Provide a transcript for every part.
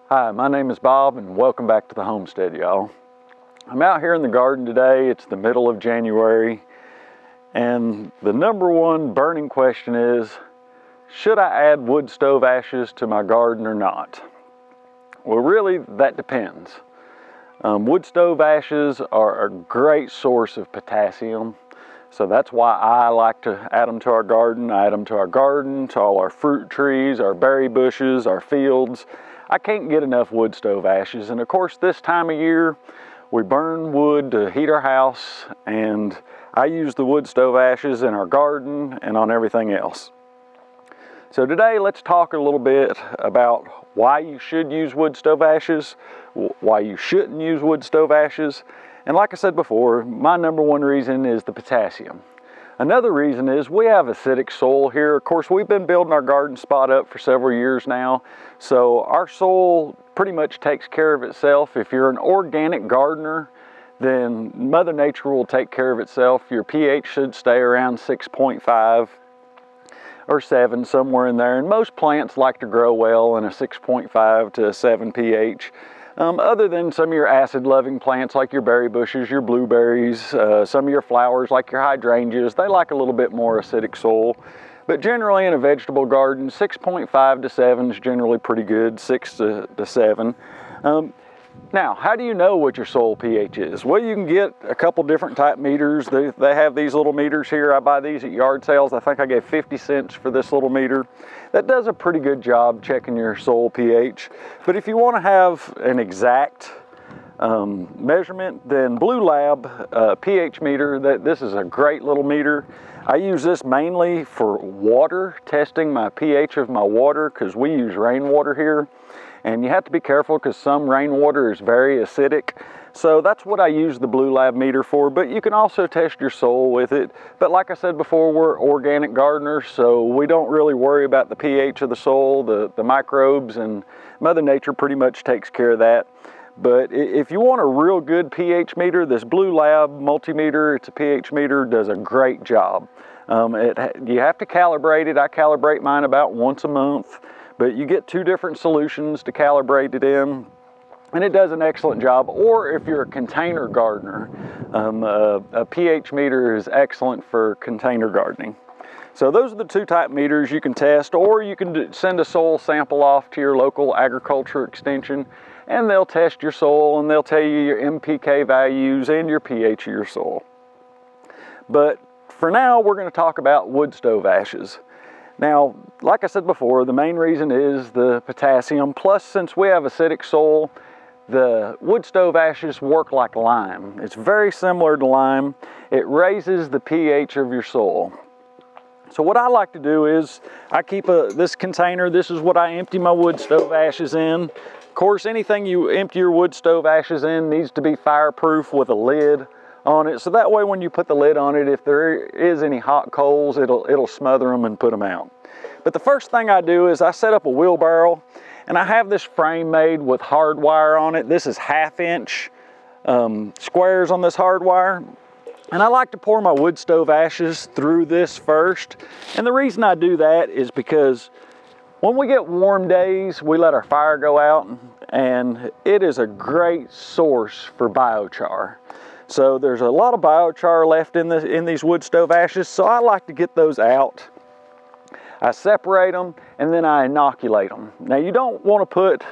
Hi, my name is Bob and welcome back to the Homestead, y'all. I'm out here in the garden today. It's the middle of January and the number one burning question is, should I add wood stove ashes to my garden or not? Well, really, that depends. Wood stove ashes are a great source of potassium. So that's why I like to add them to our garden. I add them to our garden, to all our fruit trees, our berry bushes, our fields. I can't get enough wood stove ashes. And of course, this time of year, we burn wood to heat our house, and I use the wood stove ashes in our garden and on everything else. So today, let's talk a little bit about why you should use wood stove ashes, why you shouldn't use wood stove ashes. And like I said before, my number one reason is the potassium. Another reason is we have acidic soil here. Of course, we've been building our garden spot up for several years now. So our soil pretty much takes care of itself. If you're an organic gardener, then Mother Nature will take care of itself. Your pH should stay around 6.5 or 7, somewhere in there. And most plants like to grow well in a 6.5 to 7 pH. Other than some of your acid-loving plants like your berry bushes, your blueberries, some of your flowers like your hydrangeas, they like a little bit more acidic soil. But generally in a vegetable garden, 6.5 to 7 is generally pretty good, 6 to 7. Now, how do you know what your soil pH is? Well, you can get a couple different type meters. They have these little meters here. I buy these at yard sales. I think I gave 50 cents for this little meter. That does a pretty good job checking your soil pH. But if you want to have an exact measurement, then Blue Lab pH meter, this is a great little meter. I use this mainly for water, testing my pH of my water, because we use rainwater here. And you have to be careful because some rainwater is very acidic. So that's what I use the Blue Lab meter for, but you can also test your soil with it. But like I said before, we're organic gardeners, so we don't really worry about the pH of the soil, the microbes, and Mother Nature pretty much takes care of that. But if you want a real good pH meter, this Blue Lab multimeter, it's a pH meter, does a great job. You have to calibrate it. I calibrate mine about once a month. But you get 2 different solutions to calibrate it in, and it does an excellent job. Or if you're a container gardener, a pH meter is excellent for container gardening. So those are the 2 type meters you can test, or you can send a soil sample off to your local agriculture extension, and they'll test your soil, and they'll tell you your NPK values and your pH of your soil. But for now, we're going to talk about wood stove ashes. Now, like I said before, the main reason is the potassium. Plus, since we have acidic soil, the wood stove ashes work like lime. It's very similar to lime. It raises the pH of your soil. So what I like to do is I keep this container. This is what I empty my wood stove ashes in. Of course, anything you empty your wood stove ashes in needs to be fireproof with a lid on it, so that way when you put the lid on it, if there is any hot coals, it'll smother them and put them out. But the first thing I do is I set up a wheelbarrow, and I have this frame made with hard wire on it. This is 1/2 inch squares on this hard wire, and I like to pour my wood stove ashes through this first. And the reason I do that is because when we get warm days, we let our fire go out, and it is a great source for biochar. So there's a lot of biochar left in these wood stove ashes, so I like to get those out. I separate them, and then I inoculate them. Now, you don't want to put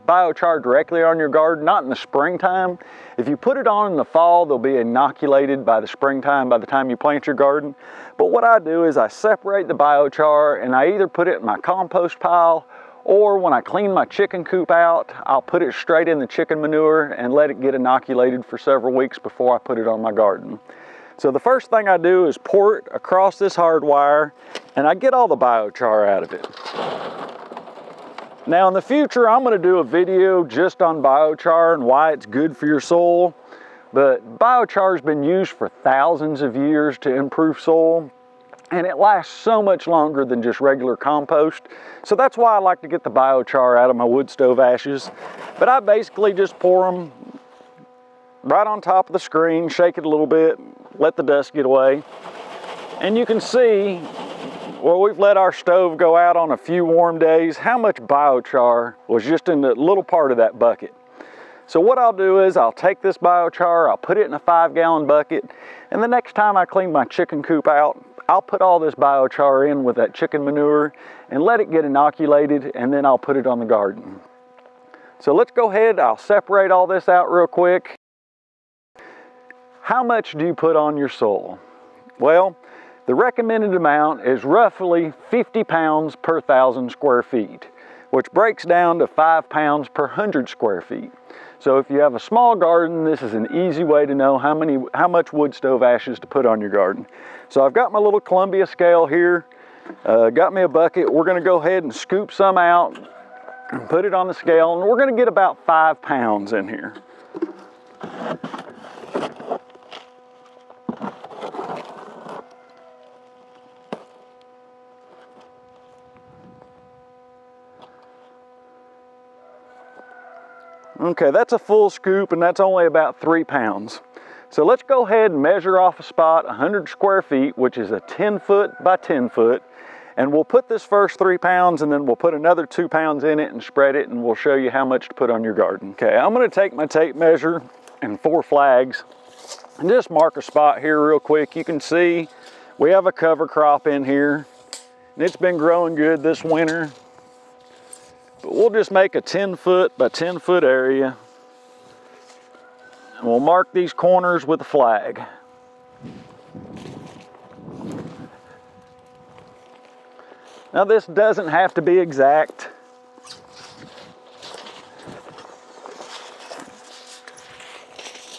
biochar directly on your garden, not in the springtime. If you put it on in the fall, they'll be inoculated by the springtime, by the time you plant your garden. But what I do is I separate the biochar, and I either put it in my compost pile, or when I clean my chicken coop out, I'll put it straight in the chicken manure and let it get inoculated for several weeks before I put it on my garden. So the first thing I do is pour it across this hard wire, and I get all the biochar out of it. Now in the future, I'm going to do a video just on biochar and why it's good for your soil. But biochar has been used for thousands of years to improve soil, and it lasts so much longer than just regular compost. So that's why I like to get the biochar out of my wood stove ashes. But I basically just pour them right on top of the screen, shake it a little bit, let the dust get away. And you can see Well, we've let our stove go out on a few warm days. How much biochar was just in the little part of that bucket? So what I'll do is I'll take this biochar, I'll put it in a 5-gallon bucket, and the next time I clean my chicken coop out, I'll put all this biochar in with that chicken manure and let it get inoculated, and then I'll put it on the garden. So let's go ahead, I'll separate all this out real quick. How much do you put on your soil? Well, the recommended amount is roughly 50 pounds per 1,000 square feet, which breaks down to 5 pounds per 100 square feet. So if you have a small garden, this is an easy way to know how much wood stove ashes to put on your garden. So I've got my little Columbia scale here, got me a bucket. We're gonna go ahead and scoop some out and put it on the scale, and we're gonna get about 5 pounds in here. Okay, that's a full scoop, and that's only about 3 pounds. So let's go ahead and measure off a spot 100 square feet, which is a 10 foot by 10 foot. And we'll put this first 3 pounds, and then we'll put another 2 pounds in it and spread it, and we'll show you how much to put on your garden. Okay, I'm gonna take my tape measure and 4 flags and just mark a spot here real quick. You can see we have a cover crop in here, and it's been growing good this winter. But we'll just make a 10 foot by 10 foot area, and we'll mark these corners with a flag. Now this doesn't have to be exact.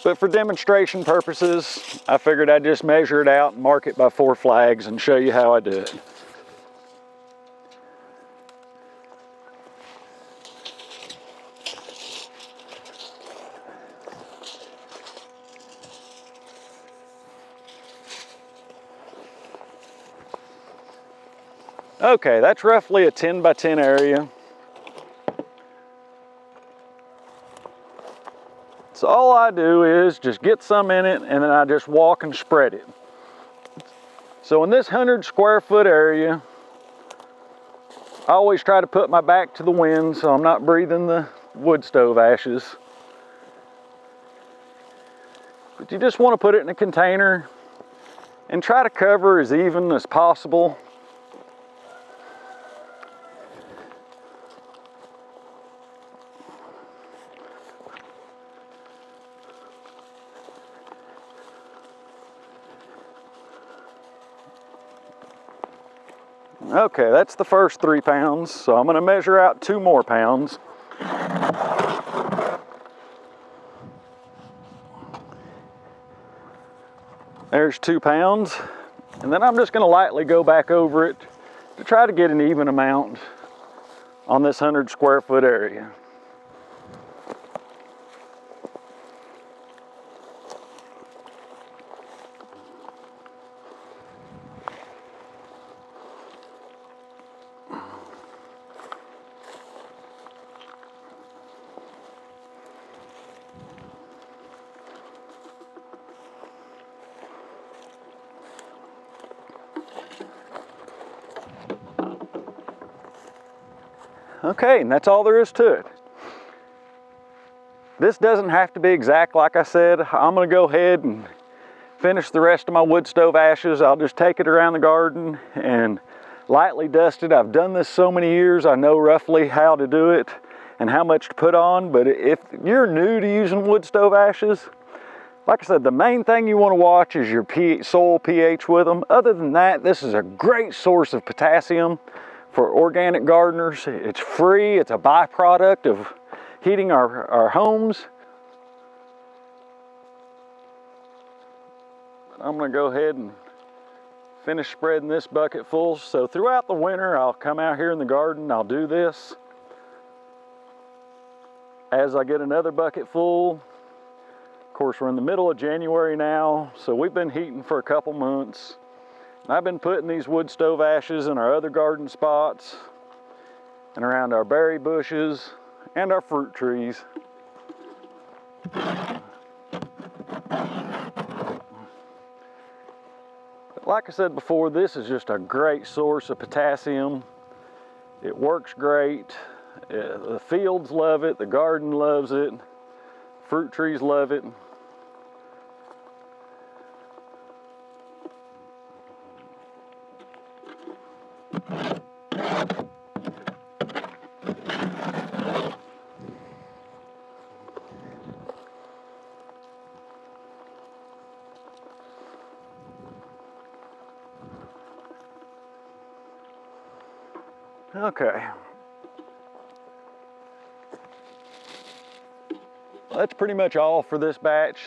But for demonstration purposes, I figured I'd just measure it out and mark it by 4 flags and show you how I do it. Okay, that's roughly a 10 by 10 area. So all I do is just get some in it, and then I just walk and spread it. So in this 100 square foot area, I always try to put my back to the wind so I'm not breathing the wood stove ashes. But you just want to put it in a container and try to cover as even as possible. Okay, that's the first 3 pounds, so I'm going to measure out 2 more pounds. There's 2 pounds, and then I'm just going to lightly go back over it to try to get an even amount on this 100 square foot area. Okay, and that's all there is to it. This doesn't have to be exact, like I said. I'm gonna go ahead and finish the rest of my wood stove ashes. I'll just take it around the garden and lightly dust it. I've done this so many years, I know roughly how to do it and how much to put on. But if you're new to using wood stove ashes, like I said, the main thing you want to watch is your soil pH with them. Other than that, this is a great source of potassium for organic gardeners. It's free, it's a byproduct of heating our homes. I'm gonna go ahead and finish spreading this bucket full. So throughout the winter, I'll come out here in the garden, I'll do this. As I get another bucket full, of course we're in the middle of January now, so we've been heating for a couple months. I've been putting these wood stove ashes in our other garden spots and around our berry bushes and our fruit trees. But like I said before, this is just a great source of potassium. It works great. The fields love it, the garden loves it, fruit trees love it. Okay. That's pretty much all for this batch.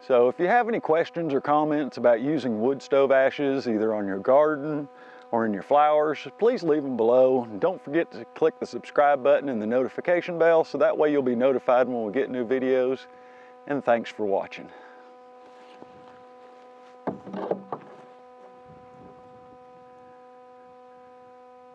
So if you have any questions or comments about using wood stove ashes, either on your garden or in your flowers, please leave them below. And don't forget to click the subscribe button and the notification bell so that way you'll be notified when we get new videos. And thanks for watching.